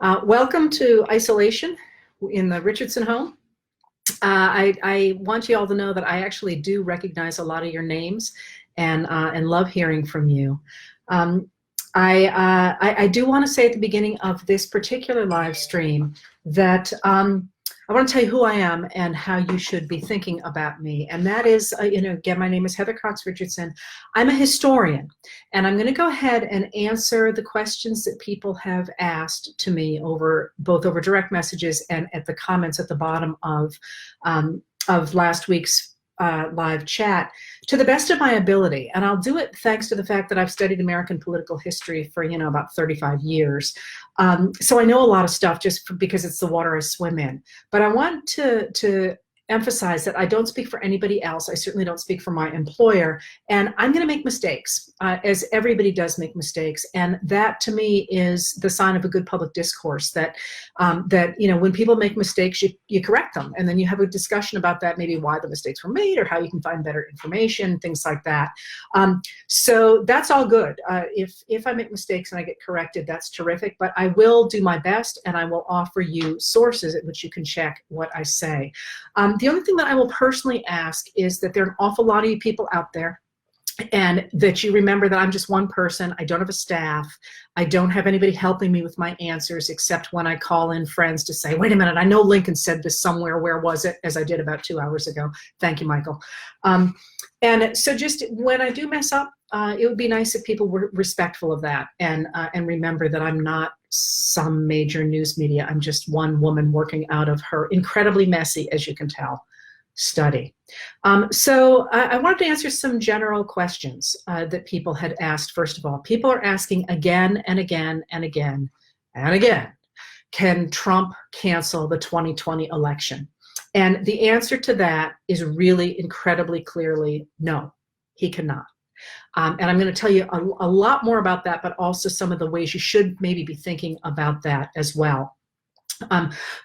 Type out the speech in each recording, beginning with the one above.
Welcome to isolation in the Richardson home. I want you all to know that I actually do recognize a lot of your names and love hearing from you. I do want to say at the beginning of this particular live stream that I want to tell you who I am and how you should be thinking about me. And that is, again, my name is Heather Cox Richardson. I'm a historian, and I'm going to go ahead and answer the questions that people have asked to me both over direct messages and at the comments at the bottom of last week's live chat to the best of my ability. And I'll do it thanks to the fact that I've studied American political history for, about 35 years. So I know a lot of stuff just because it's the water I swim in. But I want to emphasize that I don't speak for anybody else. I certainly don't speak for my employer. And I'm going to make mistakes, as everybody does make mistakes. And that, to me, is the sign of a good public discourse, that when people make mistakes, you correct them. And then you have a discussion about that, maybe why the mistakes were made or how you can find better information, things like that. So that's all good. If I make mistakes and I get corrected, that's terrific. But I will do my best, and I will offer you sources at which you can check what I say. The only thing that I will personally ask is that there are an awful lot of you people out there, and that you remember that I'm just one person. I don't have a staff. I don't have anybody helping me with my answers, except when I call in friends to say, wait a minute, I know Lincoln said this somewhere. Where was it? As I did about 2 hours ago. Thank you, Michael. And so just when I do mess up, it would be nice if people were respectful of that and remember that I'm not some major news media. I'm just one woman working out of her incredibly messy, as you can tell, study. So I wanted to answer some general questions that people had asked. First of all, people are asking again and again and again and again, can Trump cancel the 2020 election? And the answer to that is really incredibly clearly no, he cannot. And I'm going to tell you a lot more about that, but also some of the ways you should maybe be thinking about that as well.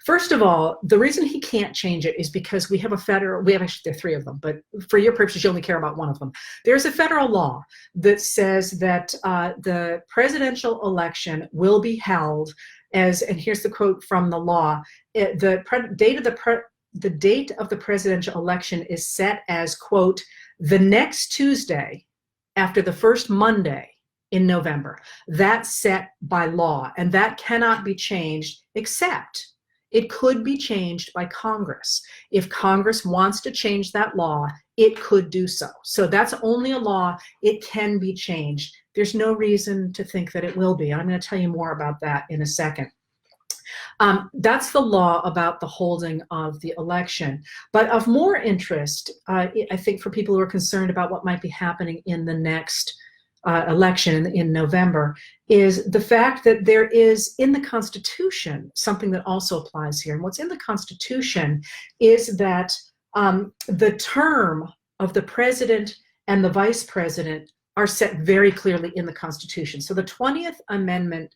First of all, the reason he can't change it is because we have actually, there are three of them, but for your purposes, you only care about one of them. There's a federal law that says that the presidential election will be held as, and here's the quote from the law, the date of the presidential election is set as, quote, the next Tuesday after the first Monday in November. That's set by law, and that cannot be changed, except it could be changed by Congress. If Congress wants to change that law, it could do so. So that's only a law. It can be changed. There's no reason to think that it will be. And I'm going to tell you more about that in a second. That's the law about the holding of the election. But of more interest, I think, for people who are concerned about what might be happening in the next election in November, is the fact that there is in the Constitution something that also applies here. And what's in the Constitution is that the term of the president and the vice president are set very clearly in the Constitution. So the 20th Amendment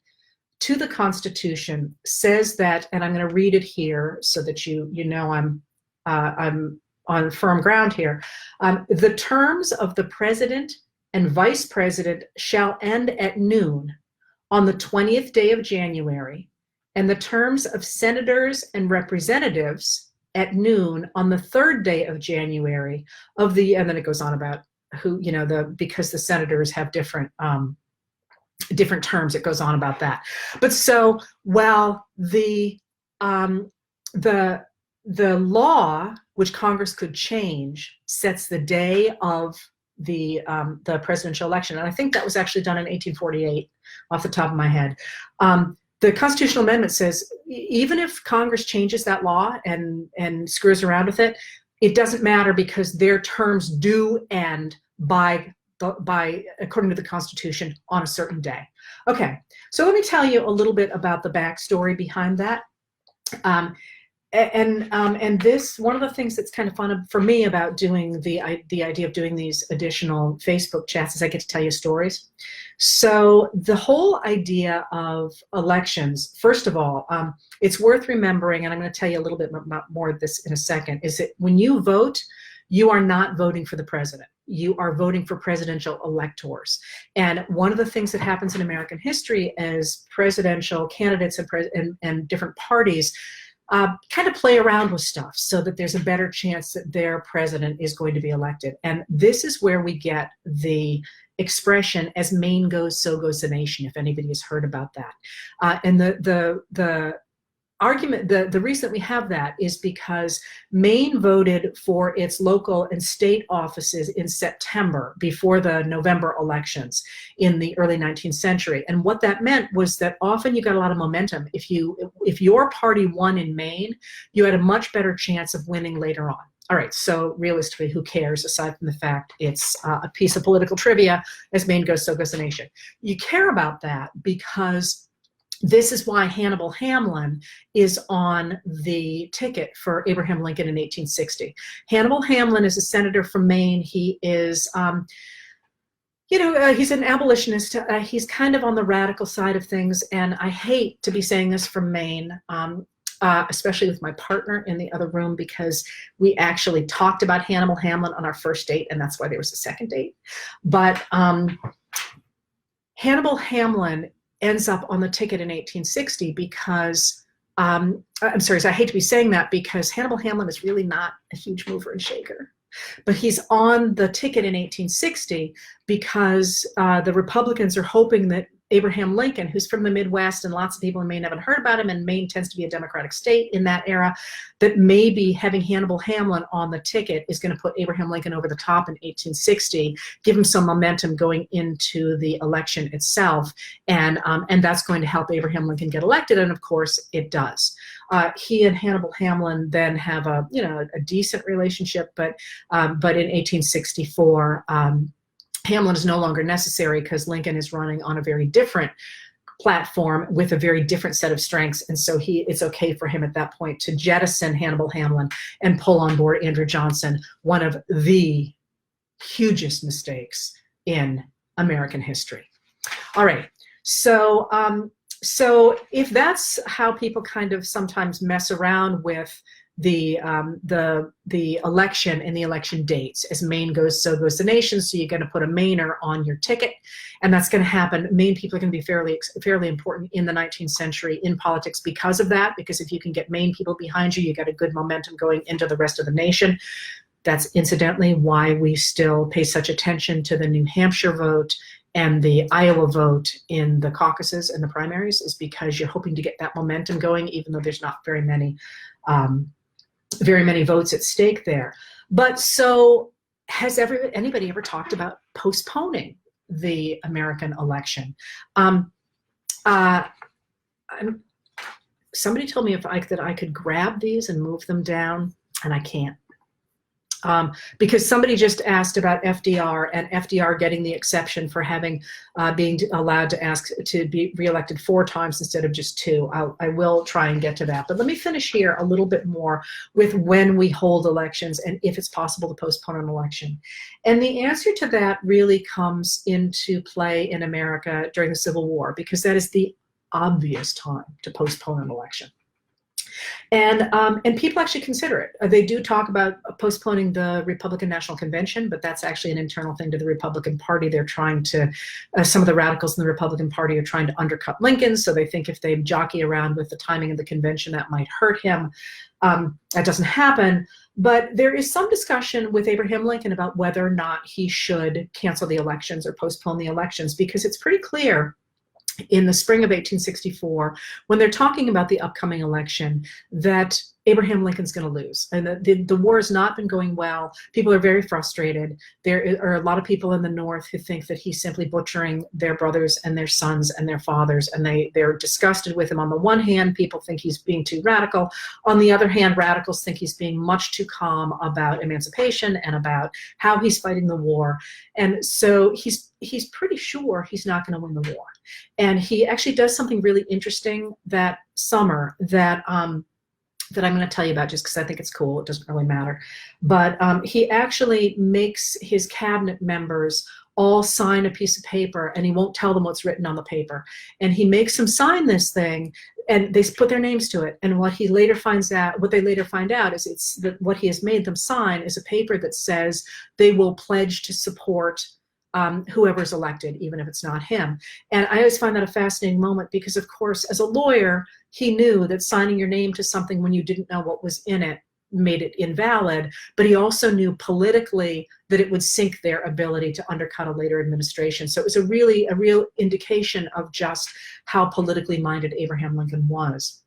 to the Constitution says that, and I'm going to read it here so that you know I'm on firm ground here. The terms of the president and vice president shall end at noon on the 20th day of January, and the terms of senators and representatives at noon on the third day of January and then it goes on about who, because the senators have different terms, it goes on about that. But so while the law, which Congress could change, sets the day of the presidential election, and I think that was actually done in 1848 off the top of my head. The constitutional amendment says even if Congress changes that law and screws around with it, it doesn't matter because their terms do end by according to the Constitution on a certain day. Okay, so let me tell you a little bit about the backstory behind that. And this, one of the things that's kind of fun for me about doing the idea of doing these additional Facebook chats is I get to tell you stories. So the whole idea of elections, first of all, it's worth remembering, and I'm going to tell you a little bit more of this in a second, is that when you vote, you are not voting for the president. you are voting for presidential electors. And one of the things that happens in American history is presidential candidates and different parties kind of play around with stuff so that there's a better chance that their president is going to be elected. And this is where we get the expression, as Maine goes, so goes the nation, if anybody has heard about that. And the argument, the reason that we have that is because Maine voted for its local and state offices in September before the November elections in the early 19th century. And what that meant was that often you got a lot of momentum. If your party won in Maine, you had a much better chance of winning later on. All right, so realistically, who cares, aside from the fact it's a piece of political trivia, as Maine goes, so goes the nation. You care about that because this is why Hannibal Hamlin is on the ticket for Abraham Lincoln in 1860. Hannibal Hamlin is a senator from Maine. He is, he's an abolitionist. He's kind of on the radical side of things, and I hate to be saying this from Maine, especially with my partner in the other room, because we actually talked about Hannibal Hamlin on our first date, and that's why there was a second date. But Hannibal Hamlin ends up on the ticket in 1860 because, I'm sorry, so I hate to be saying that because Hannibal Hamlin is really not a huge mover and shaker. But he's on the ticket in 1860 because the Republicans are hoping that Abraham Lincoln, who's from the Midwest, and lots of people in Maine haven't heard about him, and Maine tends to be a Democratic state in that era, that maybe having Hannibal Hamlin on the ticket is going to put Abraham Lincoln over the top in 1860, give him some momentum going into the election itself, and that's going to help Abraham Lincoln get elected, and of course it does. He and Hannibal Hamlin then have a decent relationship, but in 1864. Hamlin is no longer necessary because Lincoln is running on a very different platform with a very different set of strengths, and so it's okay for him at that point to jettison Hannibal Hamlin and pull on board Andrew Johnson, one of the hugest mistakes in American history. All right, so if that's how people kind of sometimes mess around with the election and the election dates, as Maine goes, so goes the nation. So you're going to put a Mainer on your ticket, and that's going to happen. Maine people are going to be fairly important in the 19th century in politics because of that. Because if you can get Maine people behind you, you got a good momentum going into the rest of the nation. That's incidentally why we still pay such attention to the New Hampshire vote and the Iowa vote in the caucuses and the primaries, is because you're hoping to get that momentum going, even though there's not very many votes at stake there. But so has anybody ever talked about postponing the American election? Somebody told me that I could grab these and move them down, and I can't. Because somebody just asked about FDR and FDR getting the exception for having being allowed to ask to be reelected 4 times instead of just 2. I will try and get to that. But let me finish here a little bit more with when we hold elections and if it's possible to postpone an election. And the answer to that really comes into play in America during the Civil War, because that is the obvious time to postpone an election. And people actually consider it. They do talk about postponing the Republican National Convention, but that's actually an internal thing to the Republican Party. They're trying to, some of the radicals in the Republican Party are trying to undercut Lincoln, so they think if they jockey around with the timing of the convention, that might hurt him. That doesn't happen. But there is some discussion with Abraham Lincoln about whether or not he should cancel the elections or postpone the elections, because it's pretty clear in the spring of 1864, when they're talking about the upcoming election, that Abraham Lincoln's going to lose. And the war has not been going well. People are very frustrated. There are a lot of people in the North who think that he's simply butchering their brothers and their sons and their fathers, and they're disgusted with him. On the one hand, people think he's being too radical. On the other hand, radicals think he's being much too calm about emancipation and about how he's fighting the war. And so he's pretty sure he's not going to win the war. And he actually does something really interesting that summer that I'm going to tell you about just because I think it's cool. It doesn't really matter. But he actually makes his cabinet members all sign a piece of paper, and he won't tell them what's written on the paper. And he makes them sign this thing and they put their names to it. And what they later find out is it's that what he has made them sign is a paper that says they will pledge to support whoever's elected, even if it's not him. And I always find that a fascinating moment because, of course, as a lawyer, he knew that signing your name to something when you didn't know what was in it made it invalid, but he also knew politically that it would sink their ability to undercut a later administration. So it was a real indication of just how politically minded Abraham Lincoln was.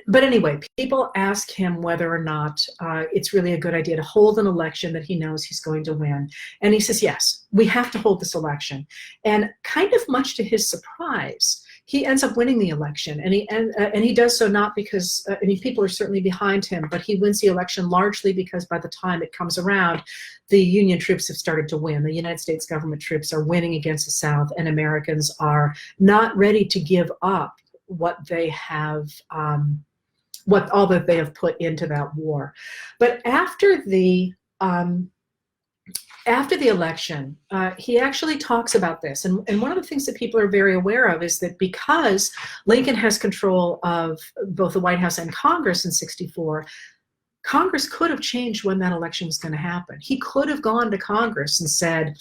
But anyway, people ask him whether or not it's really a good idea to hold an election that he knows he's going to win. And he says, yes, we have to hold this election. And kind of much to his surprise, he ends up winning the election. And he does so not because, people are certainly behind him, but he wins the election largely because by the time it comes around, the Union troops have started to win. The United States government troops are winning against the South, and Americans are not ready to give up what they have, all that they have put into that war. But after the election, he actually talks about this. And one of the things that people are very aware of is that because Lincoln has control of both the White House and Congress in '64, Congress could have changed when that election was going to happen. He could have gone to Congress and said,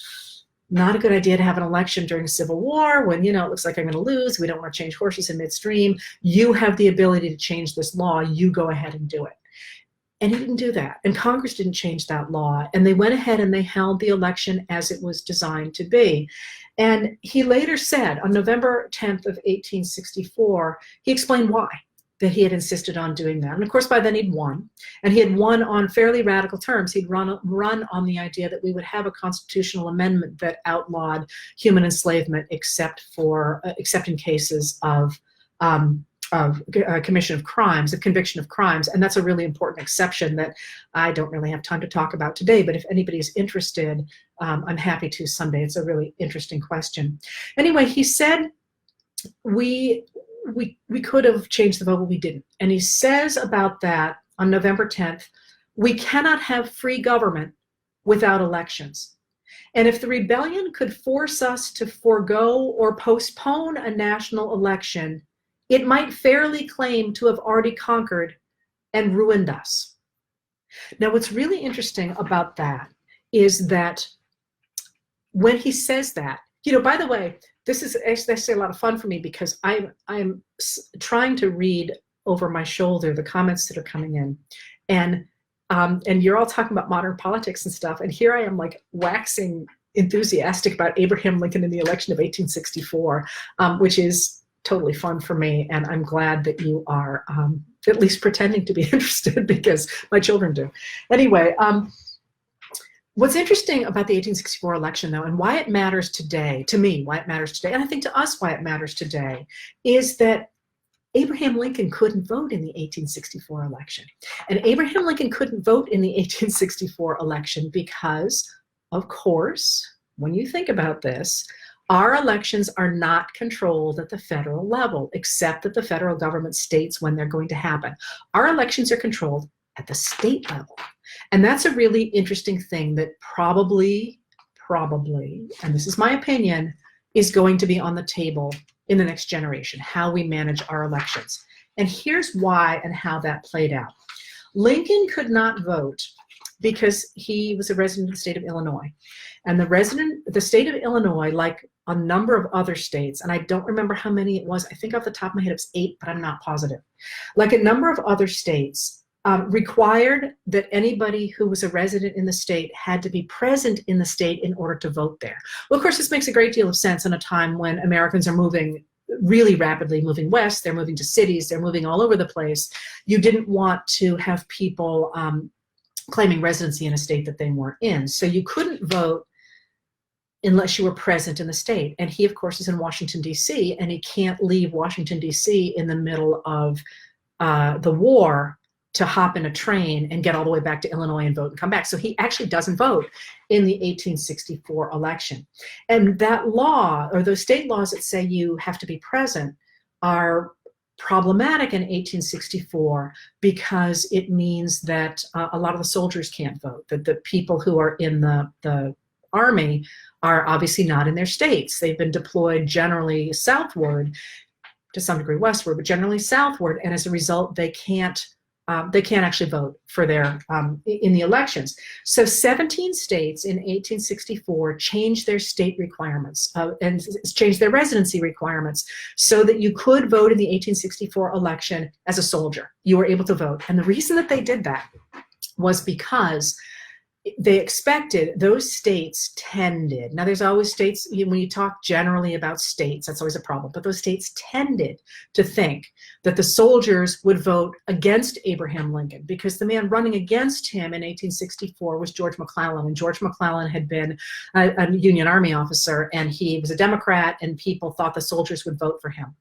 not a good idea to have an election during a civil war when, it looks like I'm going to lose. We don't want to change horses in midstream. You have the ability to change this law. You go ahead and do it. And he didn't do that. And Congress didn't change that law. And they went ahead and they held the election as it was designed to be. And he later said on November 10th of 1864, he explained why that he had insisted on doing that. And of course, by then he'd won. And he had won on fairly radical terms. He'd run on the idea that we would have a constitutional amendment that outlawed human enslavement except in cases of conviction of crimes. And that's a really important exception that I don't really have time to talk about today, but if anybody's interested, I'm happy to someday. It's a really interesting question. Anyway, he said we could have changed the vote, but we didn't. And he says about that on November 10th, we cannot have free government without elections. And if the rebellion could force us to forego or postpone a national election, it might fairly claim to have already conquered and ruined us. Now, what's really interesting about that is that when he says that, by the way, this is actually a lot of fun for me because I'm trying to read over my shoulder the comments that are coming in, and you're all talking about modern politics and stuff, and here I am like waxing enthusiastic about Abraham Lincoln in the election of 1864, which is totally fun for me, and I'm glad that you are at least pretending to be interested because my children do. Anyway. What's interesting about the 1864 election, though, and why it matters today, to me, why it matters today, and I think to us why it matters today, is that Abraham Lincoln couldn't vote in the 1864 election. And Abraham Lincoln couldn't vote in the 1864 election because, of course, when you think about this, our elections are not controlled at the federal level, except that the federal government states when they're going to happen. Our elections are controlled at the state level. And that's a really interesting thing that probably, and this is my opinion, is going to be on the table in the next generation, how we manage our elections. And here's why and how that played out. Lincoln could not vote because he was a resident of the state of Illinois. And the state of Illinois, like a number of other states, and I don't remember how many it was, I think off the top of my head it was 8, but I'm not positive. Like a number of other states, required that anybody who was a resident in the state had to be present in the state in order to vote there. Well, of course, this makes a great deal of sense in a time when Americans are moving really rapidly, moving west, they're moving to cities, they're moving all over the place. You didn't want to have people claiming residency in a state that they weren't in. So you couldn't vote unless you were present in the state. And he, of course, is in Washington, D.C., and he can't leave Washington, D.C. in the middle of the war to hop in a train and get all the way back to Illinois and vote and come back. So he actually doesn't vote in the 1864 election. And that law, or those state laws that say you have to be present, are problematic in 1864 because it means that a lot of the soldiers can't vote, that the people who are in the army are obviously not in their states. They've been deployed generally southward to some degree westward, but generally southward, and as a result, they can't actually vote for their in the elections. So 17 states in 1864 changed their state requirements and changed their residency requirements so that you could vote in the 1864 election as a soldier. You were able to vote. And the reason that they did that was because they expected those states tended. Now, there's always states, when you talk generally about states, that's always a problem, but those states tended to think that the soldiers would vote against Abraham Lincoln because the man running against him in 1864 was George McClellan. And George McClellan had been a Union Army officer, and he was a Democrat, and people thought the soldiers would vote for him.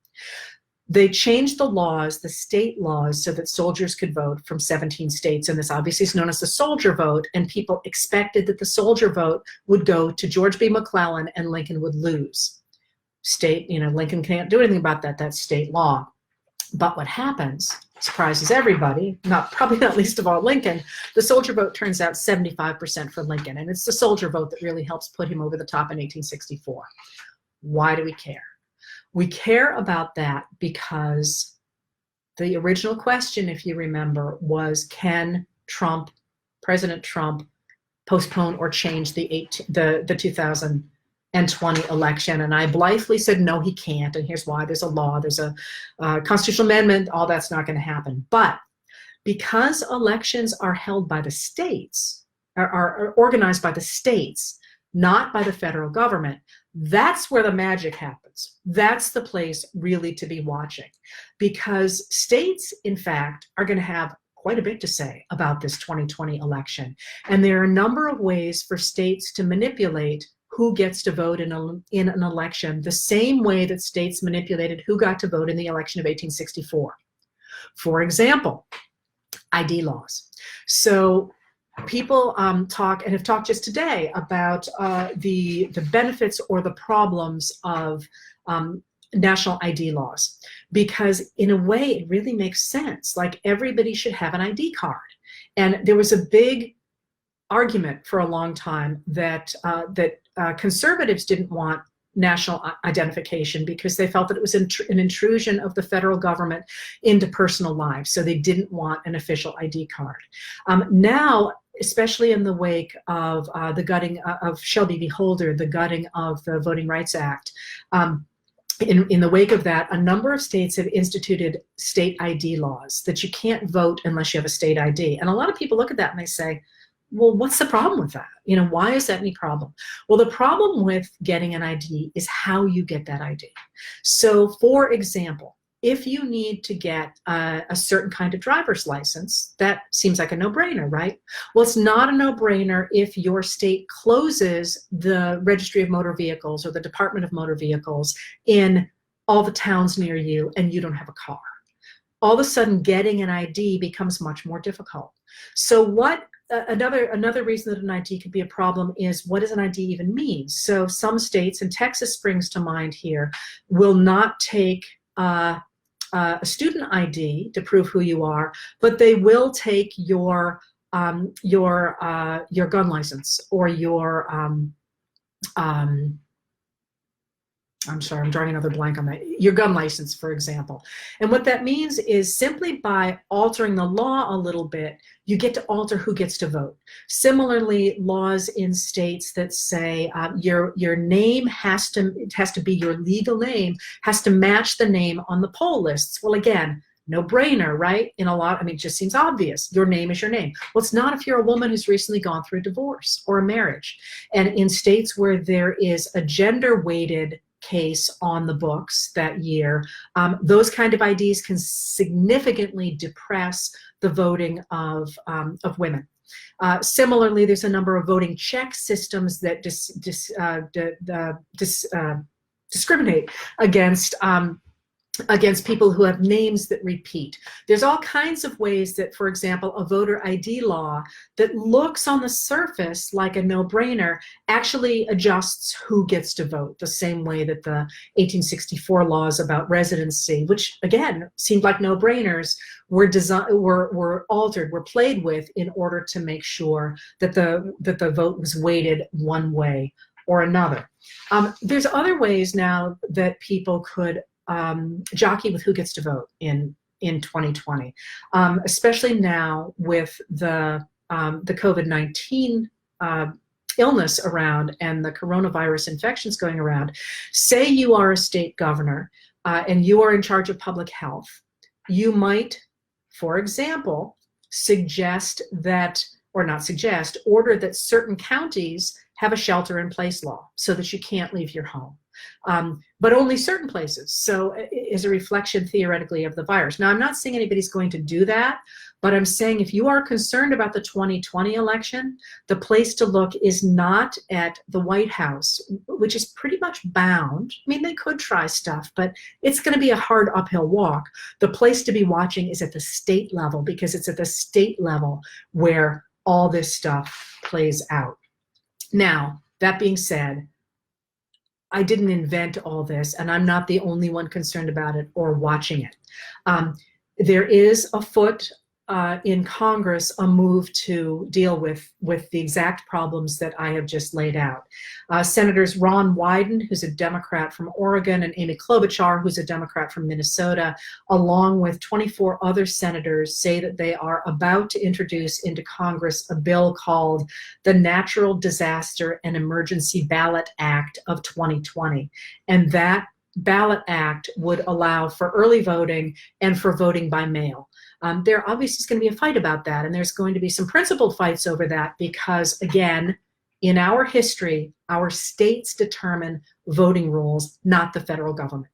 They changed the laws, the state laws, so that soldiers could vote from 17 states, and this obviously is known as the soldier vote, and people expected that the soldier vote would go to George B. McClellan and Lincoln would lose. Lincoln can't do anything about that, that's state law. But what happens, surprises everybody, probably not least of all Lincoln, the soldier vote turns out 75% for Lincoln, and it's the soldier vote that really helps put him over the top in 1864. Why do we care? We care about that because the original question, if you remember, was can President Trump, postpone or change the 2020 election? And I blithely said, no, he can't. And here's why. There's a law, there's a constitutional amendment, all that's not going to happen. But because elections are held by the states, are organized by the states, not by the federal government, that's where the magic happens. That's the place really to be watching, because states, in fact, are going to have quite a bit to say about this 2020 election. And there are a number of ways for states to manipulate who gets to vote in an election, the same way that states manipulated who got to vote in the election of 1864. For example, ID laws. So people talk and have talked just today about the benefits or the problems of national ID laws, because in a way it really makes sense. Like, everybody should have an ID card. And there was a big argument for a long time that conservatives didn't want national identification because they felt that it was an intrusion of the federal government into personal lives. So they didn't want an official ID card. Now, especially in the wake of the gutting of Shelby v. Holder, the gutting of the Voting Rights Act, in the wake of that, a number of states have instituted state ID laws that you can't vote unless you have a state ID. And a lot of people look at that and they say, well, what's the problem with that? Why is that any problem? Well, the problem with getting an ID is how you get that ID. So, for example, if you need to get a certain kind of driver's license, that seems like a no-brainer, right? Well, it's not a no-brainer if your state closes the Registry of Motor Vehicles or the Department of Motor Vehicles in all the towns near you and you don't have a car. All of a sudden, getting an ID becomes much more difficult. So another reason that an ID could be a problem is, what does an ID even mean? So some states, and Texas springs to mind here, will not take a student ID to prove who you are, but they will take your gun license or your I'm sorry, I'm drawing another blank on that. Your gun license, for example. And what that means is, simply by altering the law a little bit, you get to alter who gets to vote. Similarly, laws in states that say your name has to be your legal name, has to match the name on the poll lists. Well, again, no brainer, right? It just seems obvious. Your name is your name. Well, it's not if you're a woman who's recently gone through a divorce or a marriage. And in states where there is a gender-weighted case on the books that year, those kind of IDs can significantly depress the voting of women. Similarly, there's a number of voting check systems that discriminate against people who have names that repeat. There's all kinds of ways that, for example, a voter ID law that looks on the surface like a no-brainer actually adjusts who gets to vote, the same way that the 1864 laws about residency, which again seemed like no-brainers, were altered, were played with in order to make sure that the vote was weighted one way or another. There's other ways now that people could jockey with who gets to vote in 2020, especially now with the COVID-19 illness around and the coronavirus infections going around. Say you are a state governor and you are in charge of public health. You might, for example, suggest that, or not suggest, order that certain counties have a shelter-in-place law so that you can't leave your home. But only certain places. So is a reflection theoretically of the virus. Now, I'm not saying anybody's going to do that, but I'm saying if you are concerned about the 2020 election, the place to look is not at the White House, which is pretty much bound. I mean, they could try stuff, but it's going to be a hard uphill walk. The place to be watching is at the state level, because it's at the state level where all this stuff plays out. Now, that being said, I didn't invent all this, and I'm not the only one concerned about it or watching it. There is afoot in Congress a move to deal with the exact problems that I have just laid out. Senators Ron Wyden, who's a Democrat from Oregon, and Amy Klobuchar, who's a Democrat from Minnesota, along with 24 other senators, say that they are about to introduce into Congress a bill called the Natural Disaster and Emergency Ballot Act of 2020. And that ballot act would allow for early voting and for voting by mail. There obviously is going to be a fight about that, and there's going to be some principled fights over that because, again, in our history, our states determine voting rules, not the federal government.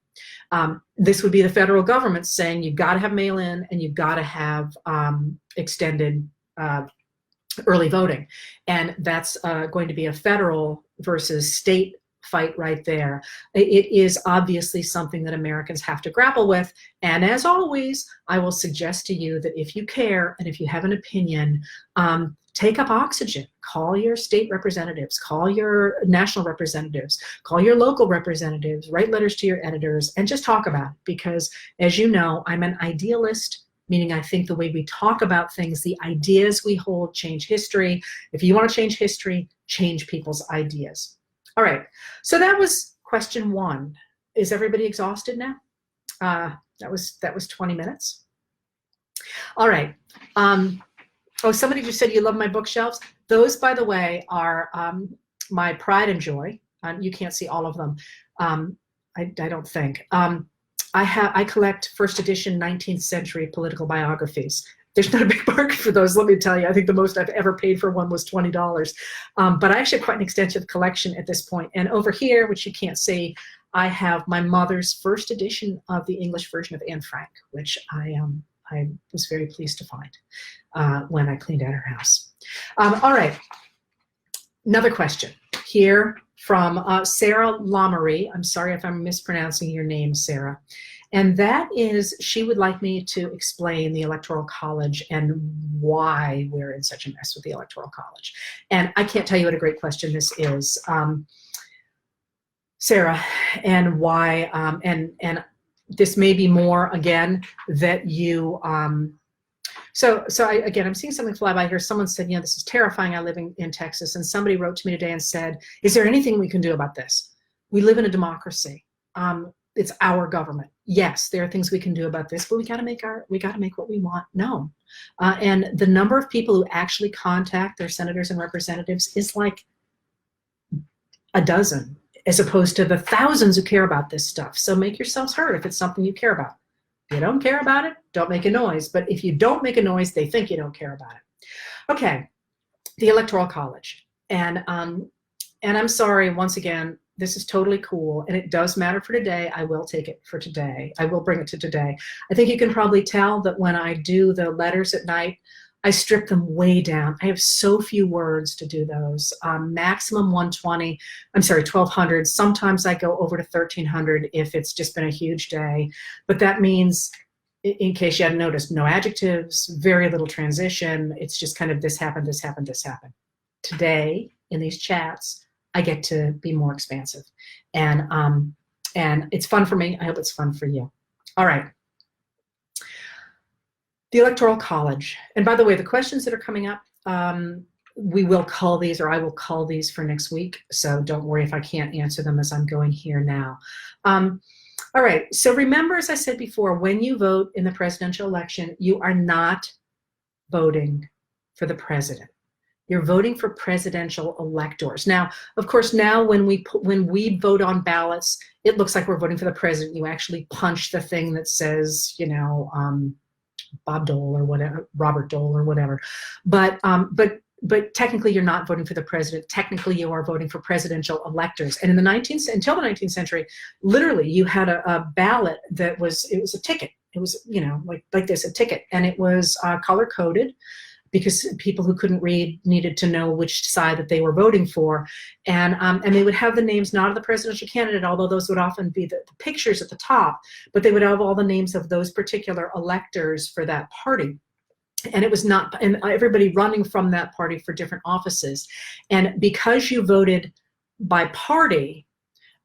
This would be the federal government saying you've got to have mail-in and you've got to have extended early voting. And that's going to be a federal versus state fight right there. It is obviously something that Americans have to grapple with. And as always, I will suggest to you that if you care and if you have an opinion, take up oxygen. Call your state representatives, call your national representatives, call your local representatives, write letters to your editors, and just talk about it. Because as you know, I'm an idealist, meaning I think the way we talk about things, the ideas we hold change history. If you want to change history, change people's ideas. All right, so that was question one. Is everybody exhausted now? That was 20 minutes. All right. Oh, somebody just said you love my bookshelves. Those, by the way, are my pride and joy. You can't see all of them. I don't think. I collect first edition 19th century political biographies. There's not a big market for those, let me tell you. I think the most I've ever paid for one was $20. But I actually have quite an extensive collection at this point. And over here, which you can't see, I have my mother's first edition of the English version of Anne Frank, which I was very pleased to find when I cleaned out her house. All right, another question here from Sarah Lamory. I'm sorry if I'm mispronouncing your name, Sarah. And that is, she would like me to explain the Electoral College and why we're in such a mess with the Electoral College. And I can't tell you what a great question this is, Sarah, and why, and this may be more, again, that you, again, I'm seeing something fly by here. Someone said, you know, this is terrifying. I live in Texas. And somebody wrote to me today and said, is there anything we can do about this? We live in a democracy. It's our government. Yes, there are things we can do about this, but we got to make what we want known. And the number of people who actually contact their senators and representatives is like a dozen, as opposed to the thousands who care about this stuff. So make yourselves heard if it's something you care about. If you don't care about it, don't make a noise. But if you don't make a noise, they think you don't care about it. Okay, the Electoral College. And I'm sorry, once again, this is totally cool, and it does matter for today. I will take it for today. I will bring it to today. I think you can probably tell that when I do the letters at night, I strip them way down. I have so few words to do those. Maximum 120, I'm sorry, 1,200. Sometimes I go over to 1,300 if it's just been a huge day. But that means, in case you hadn't noticed, no adjectives, very little transition. It's just kind of this happened, this happened, this happened. Today, in these chats, I get to be more expansive. And it's fun for me. I hope it's fun for you. All right. The Electoral College. And by the way, the questions that are coming up, we will call these, or I will call these for next week. So don't worry if I can't answer them as I'm going here now. All right, so remember, as I said before, when you vote in the presidential election, you are not voting for the president. You're voting for presidential electors. Now, of course, now when we vote on ballots, it looks like we're voting for the president. You actually punch the thing that says, you know, Bob Dole or whatever, Robert Dole or whatever. But technically, you're not voting for the president. Technically, you are voting for presidential electors. And in the until the 19th century, literally, you had a ballot that was a ticket. It was, you know, like this, a ticket, and it was color coded, because people who couldn't read needed to know which side that they were voting for. And they would have the names not of the presidential candidate, although those would often be the pictures at the top, but they would have all the names of those particular electors for that party. And it was not, and everybody running from that party for different offices. And because you voted by party,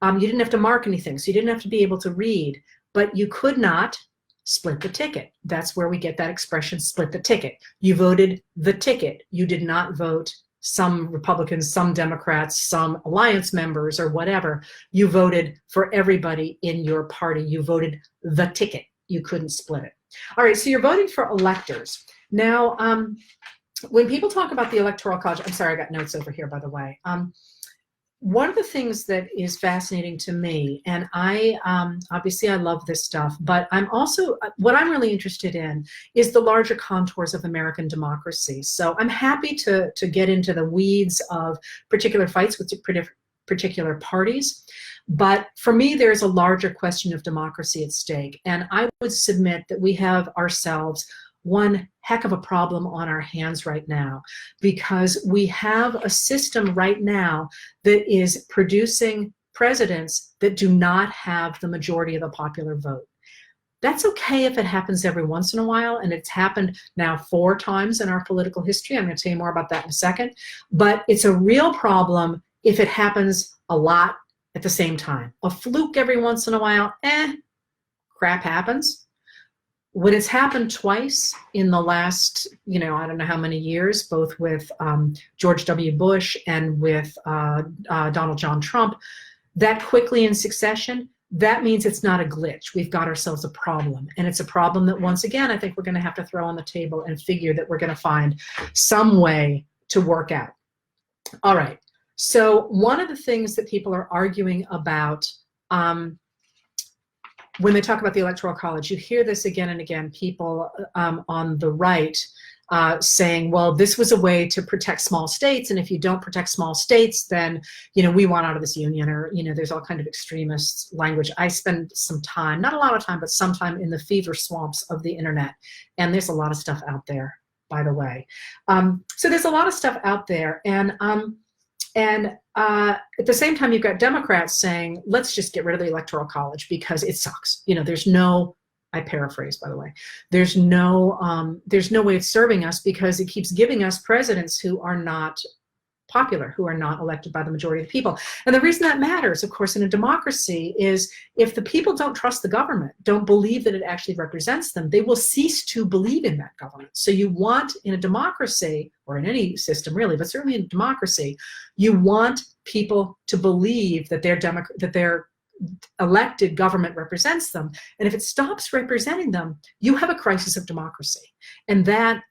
you didn't have to mark anything, so you didn't have to be able to read, but you could not split the ticket. That's where we get that expression, split the ticket. You voted the ticket. You did not vote some Republicans, some Democrats, some alliance members or whatever. You voted for everybody in your party. You voted the ticket. You couldn't split it. All right, so you're voting for electors. Now, when people talk about the Electoral College, I'm sorry, I got notes over here, by the way. One of the things that is fascinating to me, and obviously I love this stuff, but I'm also, what I'm really interested in is the larger contours of American democracy. So I'm happy to get into the weeds of particular fights with particular parties. But for me, there's a larger question of democracy at stake. And I would submit that we have ourselves one heck of a problem on our hands right now, because we have a system right now that is producing presidents that do not have the majority of the popular vote. That's okay if it happens every once in a while, and it's happened now 4 times in our political history. I'm going to tell you more about that in a second. But it's a real problem if it happens a lot at the same time. A fluke every once in a while, crap happens. When it's happened twice in the last, I don't know how many years, both with George W. Bush and with Donald John Trump, that quickly in succession, that means it's not a glitch. We've got ourselves a problem. And it's a problem that, once again, I think we're going to have to throw on the table and figure that we're going to find some way to work out. All right. So one of the things that people are arguing about when they talk about the Electoral College, you hear this again and again, people on the right saying, well, this was a way to protect small states, and if you don't protect small states, then, we want out of this union, or, there's all kind of extremist language. I spend some time, not a lot of time, but some time in the fever swamps of the internet, and there's a lot of stuff out there, by the way. So there's a lot of stuff out there, and at the same time, you've got Democrats saying, let's just get rid of the Electoral College because it sucks. There's no, I paraphrase, by the way, there's no way of serving us because it keeps giving us presidents who are not popular, who are not elected by the majority of the people. And the reason that matters, of course, in a democracy is if the people don't trust the government, don't believe that it actually represents them, they will cease to believe in that government. So you want, in a democracy, or in any system really, but certainly in democracy, you want people to believe that their elected government represents them. And if it stops representing them, you have a crisis of democracy. And that,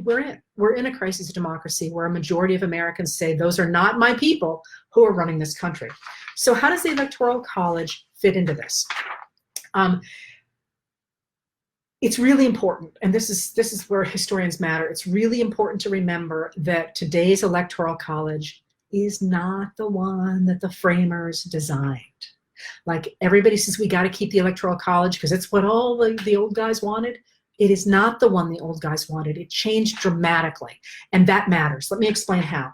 we're in a crisis of democracy where a majority of Americans say, those are not my people who are running this country. So how does the Electoral College fit into this? It's really important, and this is where historians matter. It's really important to remember that today's Electoral College is not the one that the framers designed. Like, everybody says we got to keep the Electoral College because it's what all the old guys wanted. It is not the one the old guys wanted. It changed dramatically, and that matters. Let me explain how.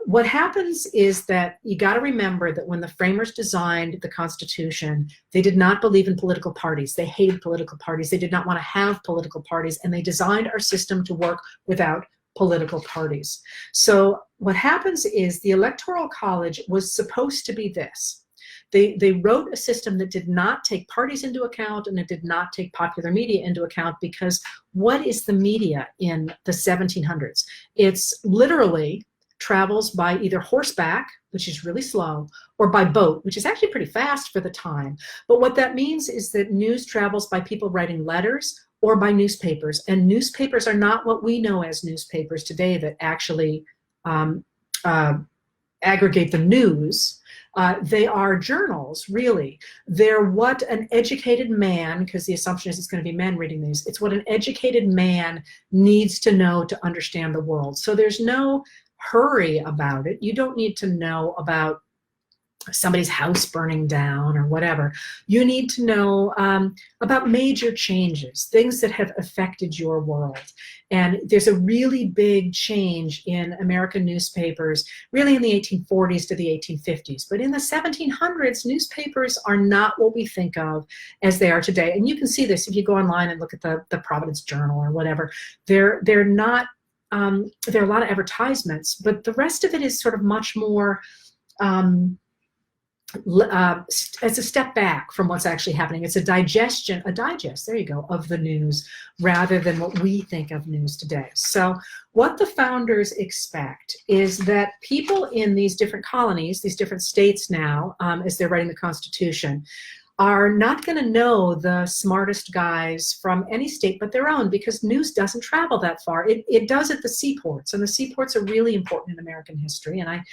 What happens is that you got to remember that when the framers designed the Constitution, they did not believe in political parties. They hated political parties. They did not want to have political parties, and they designed our system to work without political parties. So what happens is the Electoral College was supposed to be this. They wrote a system that did not take parties into account, and it did not take popular media into account, because what is the media in the 1700s? It's literally travels by either horseback, which is really slow, or by boat, which is actually pretty fast for the time. But what that means is that news travels by people writing letters or by newspapers. And newspapers are not what we know as newspapers today that actually aggregate the news. They are journals, really. They're what an educated man, because the assumption is it's going to be men reading these, it's what an educated man needs to know to understand the world. So there's no hurry about it. You don't need to know about somebody's house burning down or whatever. You need to know about major changes, things that have affected your world. And there's a really big change in American newspapers, really in the 1840s to the 1850s. But in the 1700s, newspapers are not what we think of as they are today. And you can see this if you go online and look at the Providence Journal or whatever. They're not, there are a lot of advertisements, but the rest of it is sort of much more as a step back from what's actually happening. It's a digest, there you go, of the news rather than what we think of news today. So what the founders expect is that people in these different colonies, these different states now, as they're writing the Constitution, are not going to know the smartest guys from any state but their own, because news doesn't travel that far. It does at the seaports, and the seaports are really important in American history. And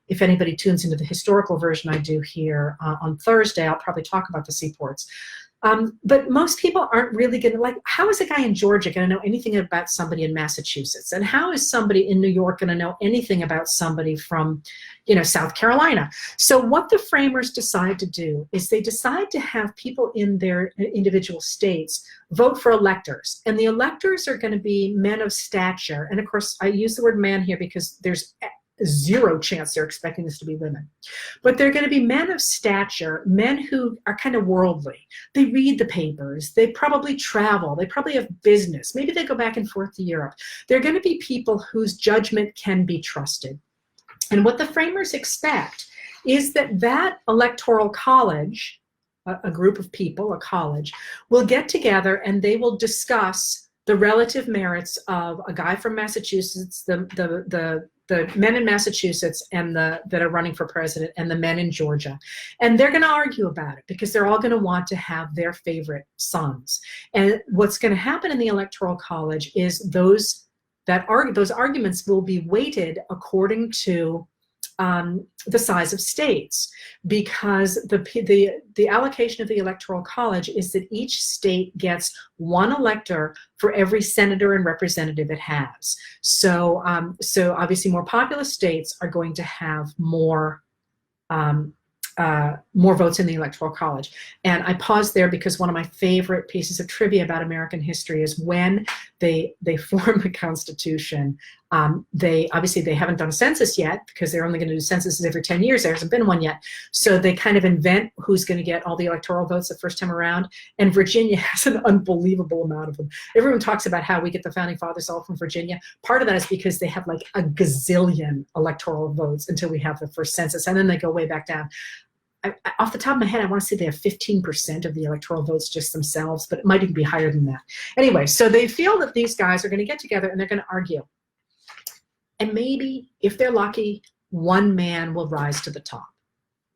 if anybody tunes into the historical version I do here on Thursday, I'll probably talk about the seaports. But most people aren't really going to, like, how is a guy in Georgia going to know anything about somebody in Massachusetts? And how is somebody in New York going to know anything about somebody from, South Carolina? So what the framers decide to do is they decide to have people in their individual states vote for electors. And the electors are going to be men of stature. And of course, I use the word man here because there's zero chance they're expecting this to be women. But they're going to be men of stature, men who are kind of worldly. They read the papers. They probably travel. They probably have business. Maybe they go back and forth to Europe. They're going to be people whose judgment can be trusted. And what the framers expect is that Electoral College, a group of people, a college, will get together and they will discuss the relative merits of a guy from Massachusetts, the men in Massachusetts and that are running for president, and the men in Georgia. And they're going to argue about it because they're all going to want to have their favorite sons. And what's going to happen in the Electoral College is those arguments will be weighted according to the size of states, because the allocation of the Electoral College is that each state gets one elector for every senator and representative it has. So obviously more populous states are going to have more votes in the Electoral College. And I paused there because one of my favorite pieces of trivia about American history is when they form the Constitution, they haven't done a census yet because they're only going to do censuses every 10 years. There hasn't been one yet. So they kind of invent who's going to get all the electoral votes the first time around. And Virginia has an unbelievable amount of them. Everyone talks about how we get the founding fathers all from Virginia. Part of that is because they have like a gazillion electoral votes until we have the first census. And then they go way back down. Off the top of my head, I want to say they have 15% of the electoral votes just themselves, but it might even be higher than that. Anyway, so they feel that these guys are going to get together and they're going to argue. And maybe, if they're lucky, one man will rise to the top,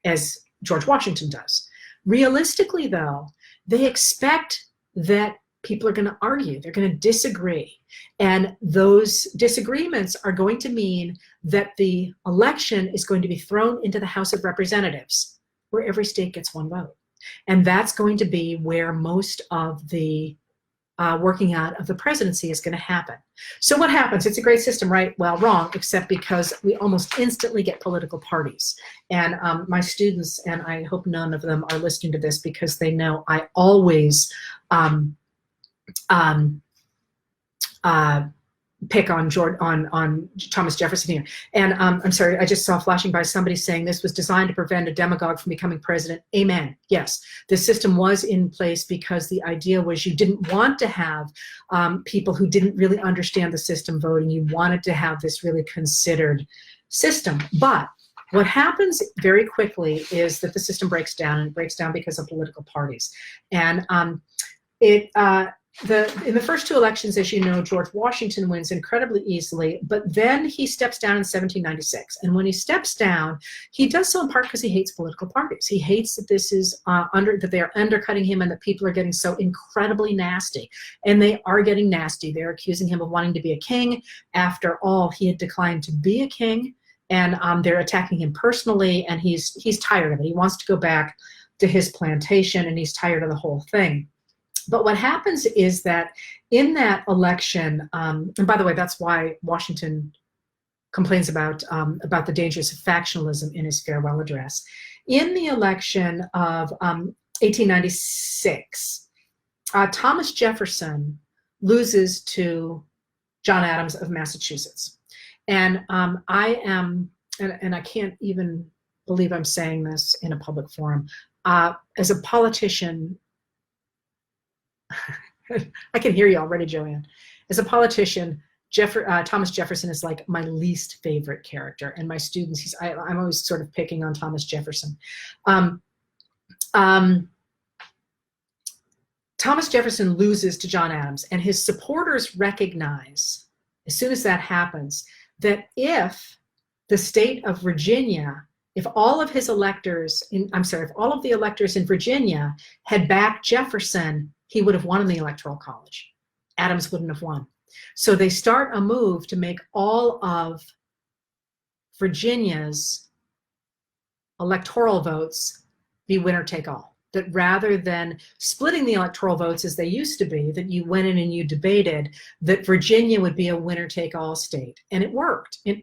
as George Washington does. Realistically, though, they expect that people are going to argue. They're going to disagree. And those disagreements are going to mean that the election is going to be thrown into the House of Representatives, where every state gets one vote. And that's going to be where most of the working out of the presidency is going to happen. So what happens? It's a great system, right? Well, wrong, except because we almost instantly get political parties. And my students, and I hope none of them are listening to this because they know I always pick on Thomas Jefferson here. And I'm sorry, I just saw flashing by somebody saying this was designed to prevent a demagogue from becoming president. Amen. Yes, this system was in place because the idea was you didn't want to have people who didn't really understand the system voting. You wanted to have this really considered system. But what happens very quickly is that the system breaks down, and it breaks down because of political parties. And in the first two elections, as you know, George Washington wins incredibly easily, but then he steps down in 1796. And when he steps down, he does so in part because he hates political parties. He hates that this is that they are undercutting him and that people are getting so incredibly nasty. And they are getting nasty. They're accusing him of wanting to be a king. After all, he had declined to be a king, and they're attacking him personally, and he's tired of it. He wants to go back to his plantation, and he's tired of the whole thing. But what happens is that in that election, and by the way, that's why Washington complains about the dangers of factionalism in his farewell address. In the election of 1896, Thomas Jefferson loses to John Adams of Massachusetts. And I can't even believe I'm saying this in a public forum. As a politician, I can hear you already, Joanne. As a politician, Thomas Jefferson is like my least favorite character. And my students, I'm always sort of picking on Thomas Jefferson. Thomas Jefferson loses to John Adams, and his supporters recognize, as soon as that happens, that if the state of Virginia, if all of the electors in Virginia had backed Jefferson, he would have won in the Electoral College. Adams wouldn't have won. So they start a move to make all of Virginia's electoral votes be winner take all. That rather than splitting the electoral votes as they used to be, that you went in and you debated, that Virginia would be a winner take all state. And it worked. In